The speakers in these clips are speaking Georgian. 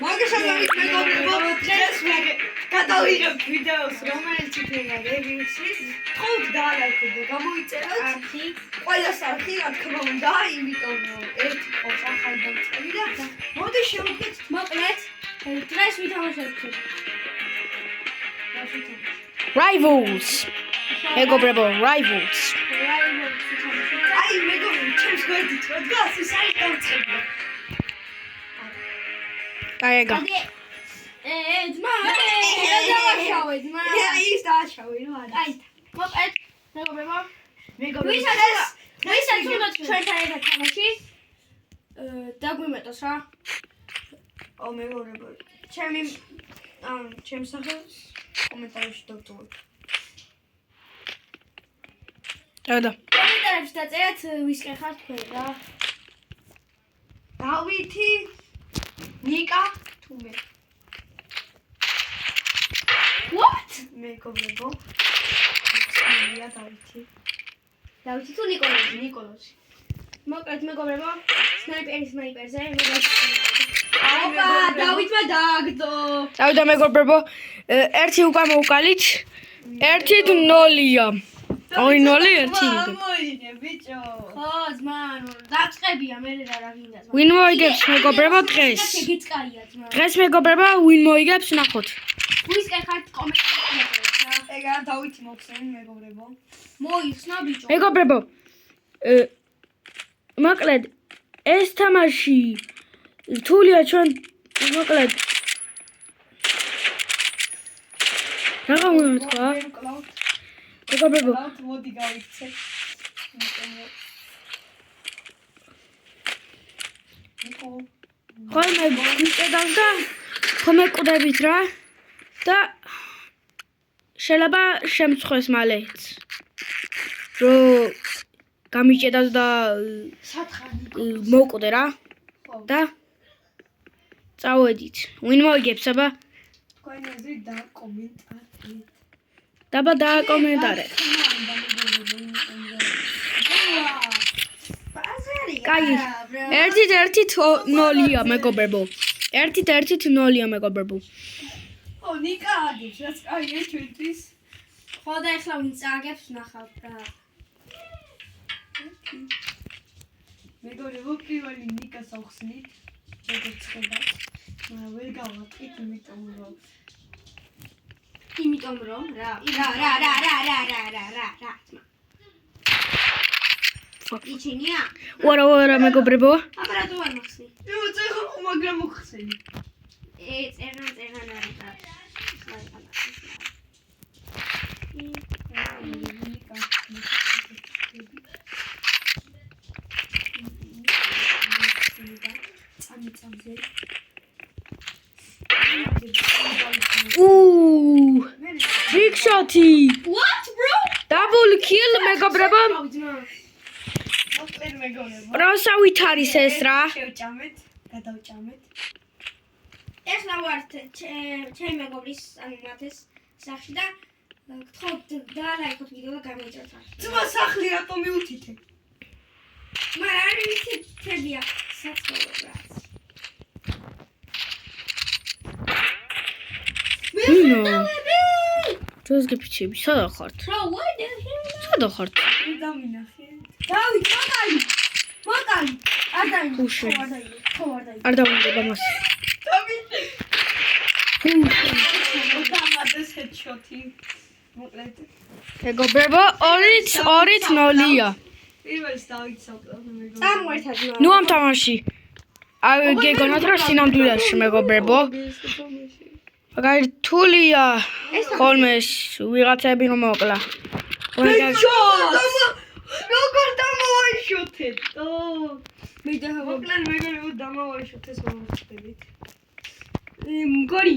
მოგესალმებით მეგობრებო, დღეს გადავიღებ ვიდეოს, რომელიც იქნება რევიუსის. თხოვთ დაალაიქოთ და გამოიწეროთ არხი. ყველას არხი, რა თქმა უნდა, იმიტომ რომ ერთი ყავს ახალი დაწყები და მოდი შევუდგეთ. მოკლედ, დღეს ვითამაშებთ. Rivals. მეგობრებო, Rivals. აი მეგობრებო, ჩემს გვერდით რა დგას, ის არის დაწყება. Კაიგა. ძმა, დავაშავე, ძმა. ის დააშავე, რა არის? აი, მოკლედ, მეგობრებო, მეგობრებო, ვისაც უნდათ ჩვენთან ერთად თამაში, დაგვიმეტოს რა. მეგობრებო, ჩემს სახელს კომენტარებში დავტოვოთ. და. კომენტარებში დაწერეთ ვისკენ ხართ თქვენ რა. დავითი, ნიკა, თუ მე. What? მეგობრებო, ის დავითი. დავითი თუ ნიკოლოზი? მოკლედ მეგობრებო, სნაიპერზე ოპა, დავითმა დააგდო. დავიდა მეგობრებო, ერთი უკან მოვკალით. 1-0-ია. 2-0 მოიგე ბიჭო. ხო, ძმა, დაწყებია მე რა გინდა ძმა. Win მოიგებს მეგობრებო დღეს. შეგეწკაია ძმა. დღეს მეგობრებო win მოიგებს ნახოთ. ვისკენ ხართ კომენტარებში დაწერეთ რა. ეგა დავითი მოგხსენ მეგობრებო. მოიხსნა ბიჭო. მეგობრებო, მოკლედ ეს თამაში რთულია ჩვენ მოკლედ. რა გამოვთქვა? მეგობრებო, მოდი გავიქცე. ხოლმე ვიწერდავ და ხოლმე კვდებით რა და შეიძლება შემწხვეს მალეც. რომ გამიჭედას და მოვკვდე რა და წავედით. Win მოიგებს აბა? თქვენ აზრი და კომენტარით. დაბა დააკომენტარეთ. კაი, 1-1-0-ია მეგობრებო. 1-1-0-ია მეგობრებო. ნიკა აგებს, რაც კაია ჩვენთვის. ხო და ეხლა ვინ წააგებს ნახავთ რა. მეგობრებო, პირველი ნიკას ავხსნით. როგორც ხედავთ, მაგრამ ვერ გავაკეთე, იმიტომ რომ რა. იჩენია? ვარა მეგობრებო. აბა რატო არ მოხსნი? წერო, მაგრამ მოხსენი. წერან არის რა. Trick shot. What bro? Double kill მეგობრებო. მოკლედ მეგობრებო. პროსავით არის ეს რა. შევჭამეთ, გადავჭამეთ. ეხლა ვართ ჩემი მეგობრის ანუ მათეს სახლში და გთხოვთ დაალაიქოთ ვიდეო და გამოიწეროთ არხი. ძმა სახლი რატო მიუთითე? მაგრამ არ ვიცი თებია საცხოვრებლად. ნო. დროს გიფიჩები, სადა ხართ? Bro, what the hell? სადა ხართ? დამინახე. დავით, მოკალი. არ დაინახე. ხუში. ხო არ დაინახე. არ დავუნდება მას. დავით. დამადეს headshot-ი. მოკლედ. მეგობრებო, 2-0-ია. პირველს დავით საუბრობ მეგობრებო. წამოერთად რა. ნუ ამ თამაში. აი გეგონათ რა სინამდვილეში მეგობრებო. მაგარი რთულია. ხოლმე ვიღაცები რომ მოკლა. როგორ დამოვაიშოთეთ? მე და მოკლედ მეგობრებო დამოვაიშოთეს მომწდებით. მგორი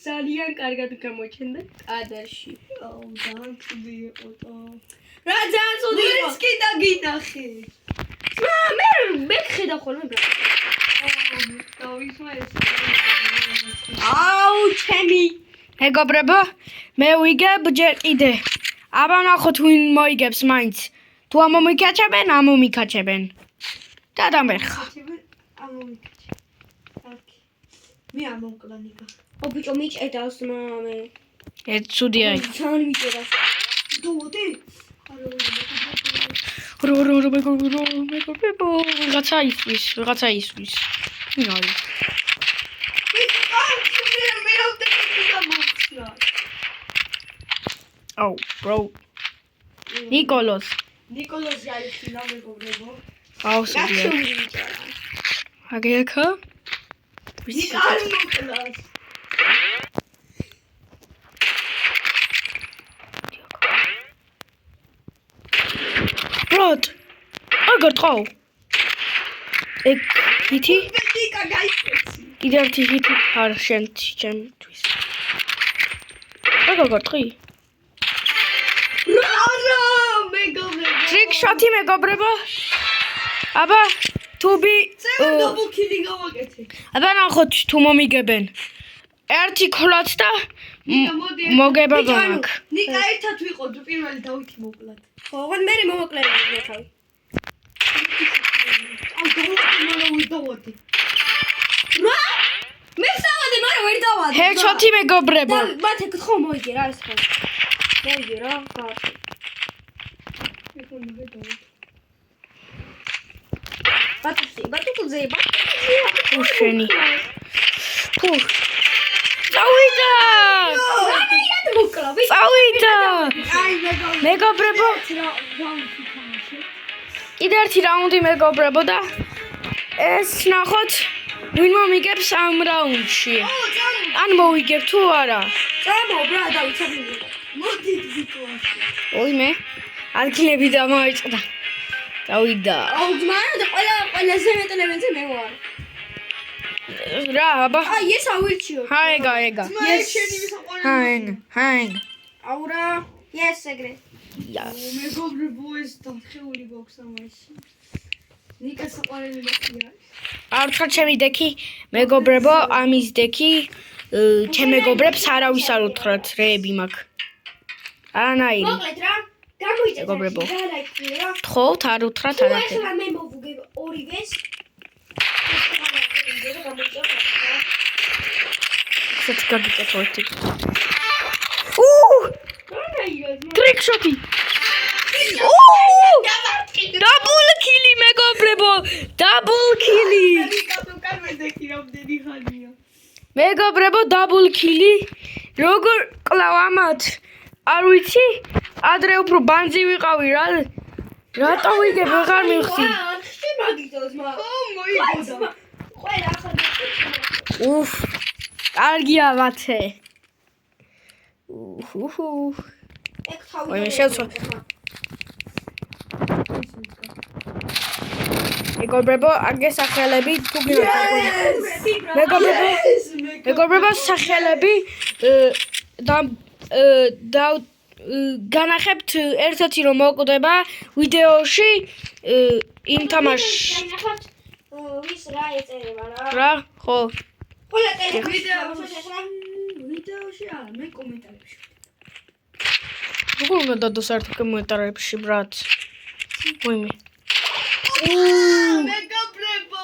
ძალიან კარგად გამოჩენდა კადრში. ძალიან ცუდი იყო და. რა ძალიან ცუდი იყო. ვინც კი დაგინახე. მე ხედა ხოლმე ბრა. დავისმა ეს. აუ ჩემი. მეგობრებო, მე ვიგებ ჯერ კიდე. აბა ნახოთ ვინ მოიგებს მაინც. თუ ამომიკაჩებენ, ამომიკაჩებენ. და დამერხა. მე არ მომკლა ნიკა. ო ბიჭო მიჭედავს მამე. ცუდი აი. ძალიან მიჭედავს. დუდი. რო მეგობრებო, რაღაცა ისვის. ვინ არის? Oh, bro. Nicolos. ნიკოლოზი აიხილა მეგობრებო. აუ, სულია. აგექა? ნიკა არ მომკლას. Brot. აგერ ტყავ. ეგ ჰიტი? ნიკა გაიქეცი. კიდე ერთი ჰიტი არ შემთვის. აგერ ტყი. არა, მეგობრებო. ტრიკ შოტი მეგობრებო. აბა, თუბი დაბლ კილი გავაკეთე. აბა ნახოთ თუ მომიგებენ. ერთი ქლაც და მოგება გვაქვს. ნიკა ერთად ვიყოთ პირველი დავითი მოკლათ. ხო, ოღონდ მე მომოკლები მე თავი. აუ დავუყო ვიდავოდი. რა? მე სავადე, მაგრამ ვერ დავადე. ჰედშოტი მეგობრებო. მათე გთხო მოიგე რა ეს ხო. მოიგე რა, გააკეთე. ბატუსზე. უშენი. ფუ. წავიდა! წავიდა! აი მეგობრებო, კიდე ერთი რაუნდი მეგობრებო და ეს ნახოთ ვინ მომიგებს ამ რაუნდში. ან მოვიგებ თუ არა. წამო ბრა დავიცავი. მოდი ვიკოაში. ოიმე, ადგილები დამოიწყდა. წავიდა. აუ ძმაო და ყველაზე მეტელებზე მე ვარ. რა, აბა. აი ეს ავირჩიო. ჰაიგა. ჰაიგ. აუ რა, ეს ეგრე. მეგობრებო ეს დამხეული გვაქვს ამაში. ნიკა საყვარელი მოკია. ართხა ჩემი დექი, მეგობრებო, ამის დექი, ჩემ მეგობრებს არავის არ უთხრათ, რეები მაქვს. არანაირი. მოკლედ რა, გამოიწევთ. მეგობრებო. რა. თხოვთ, არ უთხრათ თუ არაფერი. ეხლა მე მოვუგებ ორივეს. ესეც გაგიკეთოთ. ტრიკ შოტი. დაბლ კილი მეგობრებო, დაბლ კილი. მეგობრებო, დაბლ კილი. როგორ კლავ ამათ? არ ვიცი, ადრე უფრო ბანძი ვიყავი რა. რატო ვიგებ აღარ მივხვდი. ხში მაგითოს მა. ო მოიგოდა. ყველა ახლა უფ. კარგია მათე. ეგ თავი. ოიმე შევცვალ. მეგობრებო, აგე სახელები თუ მეგობრებო, სახელები და განახებთ ერთ-ერთი რომ მოკვდება ვიდეოში იმ თამაშს. ვის რა ეწერება რა. რა, ხო. ყველა ვიდეოში არა, მე კომენტარებში. როგორ უნდა დადო საერთო კომენტარებში, ბრატ? მოიმე. მეგობრებო!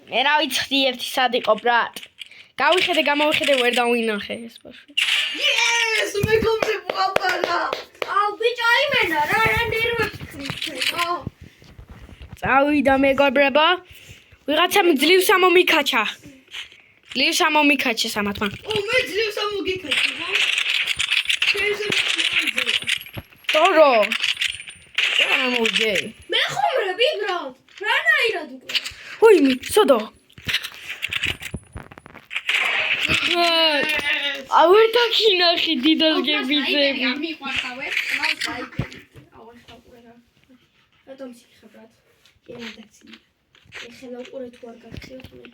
მე რა ვიცი ერთი სად იყო, ბრატ? გავიხედე, გამოვიხედე, ვერ დავინახე ეს ბავშვი. Yes, მეგობრებო, აბარა. აუ ბიჭო იმენა რა ნერვებს ქრიფო. წავიდა მეგობრებო. ვიღაცამ ძლივს ამომიკაჩა. ძლივს ამომიკაჩა სამათმა. ო მე ძლივს ამოგიქაჩი, ხო? ტორო. რა მოვიგე? მე ხომრები ბრო. რანაირად უკვე. ოიმე, სოდო. ავერთა ქინახი დიდას გებიძები. მიყვართავე, მაქვს დაიგები. აუ ახლა ყურა. რატომ სიხებრად? ელადაცი. ეხლა უყურე თუ არ გაგხსნათ მე.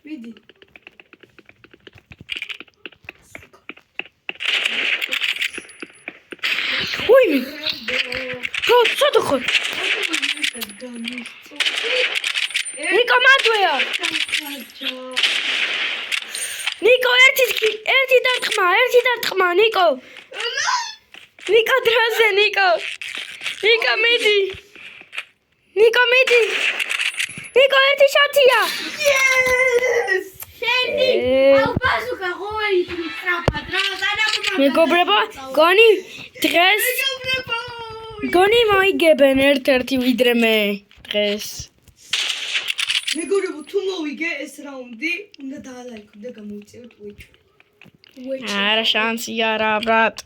მიდი. ოიმე. რო სოდო ხო? ნიკო მადვეა. ნიკო ერთი დარტყმა, ნიკო. ნიკო დრაზე, ნიკო. ნიკო მიდი. ნიკო ერთი შოტია. Yes! მეგობრებო, გონი დღეს გონი მოიგებენ ერთ-ერთი ვიდრე მე დღეს. მეგობრებო, თუ მოვიგე ეს რაუნდი, უნდა დაალაიქოთ და გამოიწევთ Twitch. არა შანსი არა, ბრატ.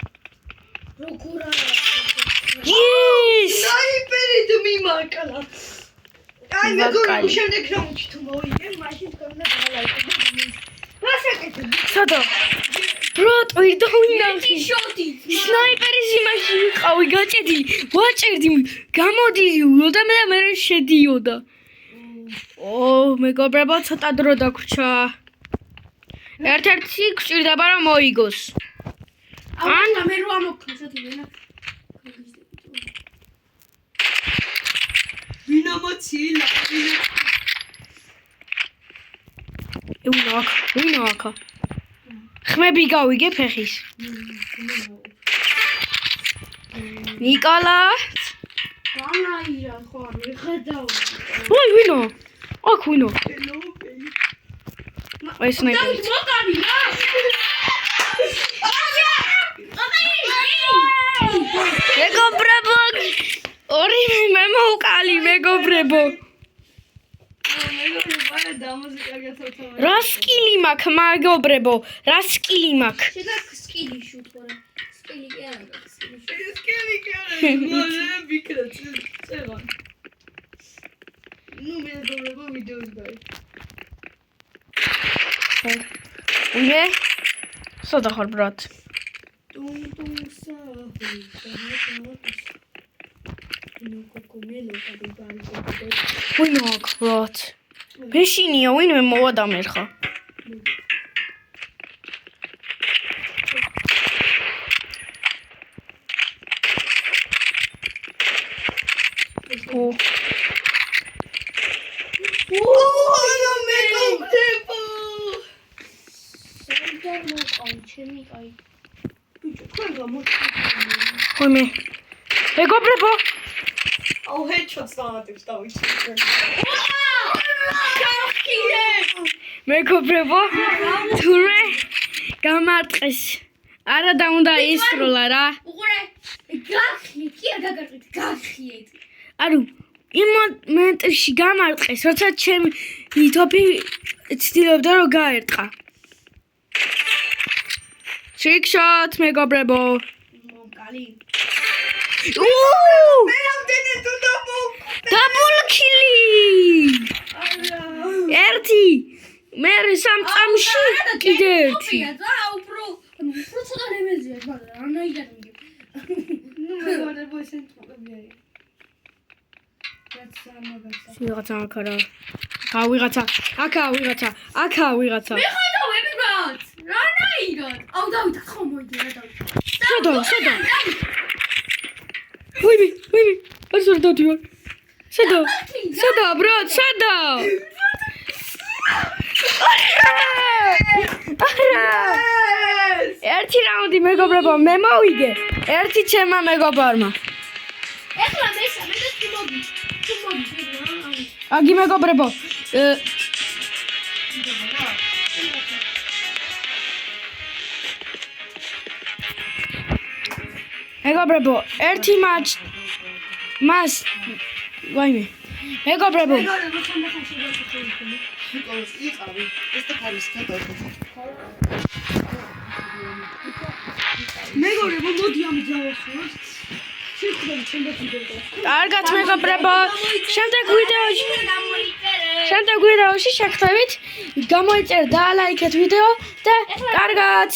როგორ არა? Yes! საიპერი თუ მიმარკალა. აი მეგობრებო, შემდეგ რაუნდში თუ მოვიგე, მაშინ თქვენ უნდა დაალაიქოთ და გამოიწევთ. რასაკეთებ? სადა? ბრატ, ვიდეო შოთი. სნაიპერის იმაში ვიყავი, გაჭედი, ვაჭერდი, გამოდიოდა და მე შედიოდა. მეგობრებო, ცოტა დრო დაგვრჩა. ერთ-ერთი გვჭირდება რომ მოიგოს. ან მე რო ამოქნა შოთი ვენა. ვინ ამოცილა? ვინოაქა. ხმები გავიგე ფეხის. ნიკოლა. განაირა ხო მიხედავ. ой, ვინო? აქ ვინო? აი სნაიპერი. მოგანი რა. მეგობრებო, ორივე მე მოვკალი მეგობრებო. მეგობრებო, არა დამოზიკაგეთოთ. რა სკილი მაქვს მეგობრებო? რა სკილი მაქვს? შედა სკილი შუთ ხო? სკილი კი არა, სკილი. სკილი კი არა, მაგრამ ვიქრათ წევა. ნუ მეგობრებო, ვიდეოს გაი. ულე? სადა ხარ ბრატ? ვინო აქ ბრატ? ბეშინია ვინმე მოვადამერხა. არა მეგობრებო. ჩემი კაი. თქვენ გამოჩვენეთ. ვიმე? მეგობრებო, აუ headshots დავატებს დავიჩი. მეგობრებო, თურმე გამარტყეს. არა და უნდა ისროლა რა. უყურე, გახიეთ, კი არ გაგარკვით, გახიეთ. არო, იმ მომენტში გამარტყეს, როცა ჩემი თოფი ცდილობდა რომ გაერტყა. Trick shot, მეგობრებო. მომკალი. მე რამდენი თუ double kill! ერთი. მე სამ წამში კიდე ერთი. და უფრო ცოტა ლემეზია, მაგრამ ანაიდან მიგი. ნუ მეგობრებო, ესენ თუყები არის. ვიღაცა აქა რა. ვიღაცა. აქა ვიღაცა. მე ხედავები ბრატ. რანაირად? აუ დავით, ხო მოიდი რა დავით. სადა? ვინი? არ სურდოდი ვარ. სადა ბრატ, სადა? არა! ერთი რაუნდი მეგობრებო, მე მოვიგე. ერთი ჩემმა მეგობრმა. ეხლა მესამე და თუ მოდი. აგი მეგობრებო. მეგობრებო, ერთი матч მას ვაიმე. მეგობრებო, იყავი. ეს და ხარის გადავხო. მეგობრებო, მოდი ამძავახოთ. შეხვდები ჩემს ვიდეოს. კარგად მეგობრებო, შემდეგ ვიდეოში შეგხვდებით. გამოიწერეთ და ლაიქეთ ვიდეო და კარგად.